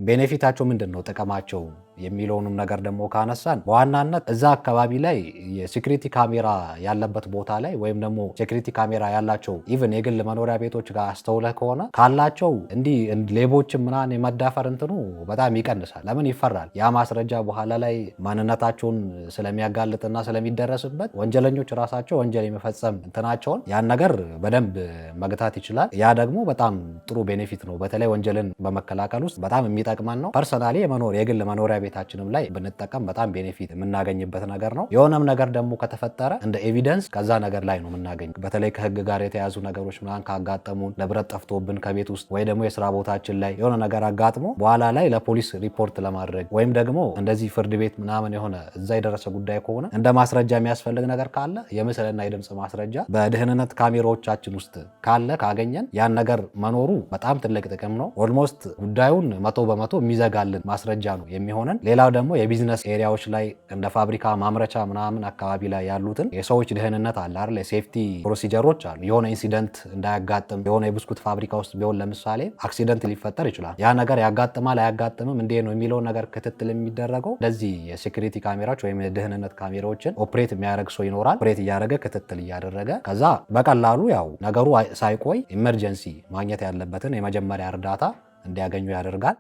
ቤኔፊታቸው ምንድነው ጥቅማቸው የሚለውንም ነገር ደግሞ ካነሳን በዋናነት እዛ አካባቢ ላይ የሴኩሪቲ ካሜራ ያለበት ቦታ ላይ ወይም ደግሞ ሴኩሪቲ ካሜራ ያላቸው ኢቭን የግል መኖሪያ ቤቶች ጋር አስተውለህ ከሆነ ካላቸው እንዲህ ሌቦችም ምናምን የመዳፈር እንትኑ በጣም ይቀንሳል። ለምን ይፈራል? ያ ማስረጃ በኋላ ላይ ማንነታቸውን ስለሚያጋልጥና ስለሚደረስበት ወንጀለኞች ራሳቸው ወንጀል የመፈጸም እንትናቸውን ያን ነገር በደንብ መግታት ይችላል። ያ ደግሞ በጣም ጥሩ ቤኔፊት ነው። በተለይ ወንጀልን በመከላከል ውስጥ በጣም የሚጠቅመን ነው። ፐርሰናሊ የግል መኖሪያ ቤታችንም ላይ ብንጠቀም በጣም ቤኔፊት የምናገኝበት ነገር ነው። የሆነም ነገር ደግሞ ከተፈጠረ እንደ ኤቪደንስ ከዛ ነገር ላይ ነው የምናገኝ። በተለይ ከህግ ጋር የተያዙ ነገሮች ምናምን ካጋጠሙን፣ ንብረት ጠፍቶብን ከቤት ውስጥ ወይ ደግሞ የስራ ቦታችን ላይ የሆነ ነገር አጋጥሞ በኋላ ላይ ለፖሊስ ሪፖርት ለማድረግ ወይም ደግሞ እንደዚህ ፍርድ ቤት ምናምን የሆነ እዛ የደረሰ ጉዳይ ከሆነ እንደ ማስረጃ የሚያስፈልግ ነገር ካለ የምስልና የድምፅ ማስረጃ በደህንነት ካሜራዎቻችን ውስጥ ካለ ካገኘን ያን ነገር መኖሩ በጣም ትልቅ ጥቅም ነው። ኦልሞስት ጉዳዩን 100% የሚዘጋልን ማስረጃ ነው የሚሆነን። ሌላው ደግሞ የቢዝነስ ኤሪያዎች ላይ እንደ ፋብሪካ ማምረቻ ምናምን አካባቢ ላይ ያሉትን የሰዎች ደህንነት አለ አይደል፣ የሴፍቲ ፕሮሲጀሮች አሉ። የሆነ ኢንሲደንት እንዳያጋጥም የሆነ የብስኩት ፋብሪካ ውስጥ ቢሆን ለምሳሌ አክሲደንት ሊፈጠር ይችላል። ያ ነገር ያጋጥማል አያጋጥምም እንዴ ነው የሚለው ነገር ክትትል የሚደረገው እንደዚህ የሴኩሪቲ ካሜራዎች ወይም የደህንነት ካሜራዎችን ኦፕሬት የሚያደርግ ሰው ይኖራል። ኦፕሬት እያደረገ ክትትል እያደረገ ከዛ በቀላሉ ያው ነገሩ ሳይቆይ ኢመርጀንሲ ማግኘት ያለበትን የመጀመሪያ እርዳታ እንዲያገኙ ያደርጋል።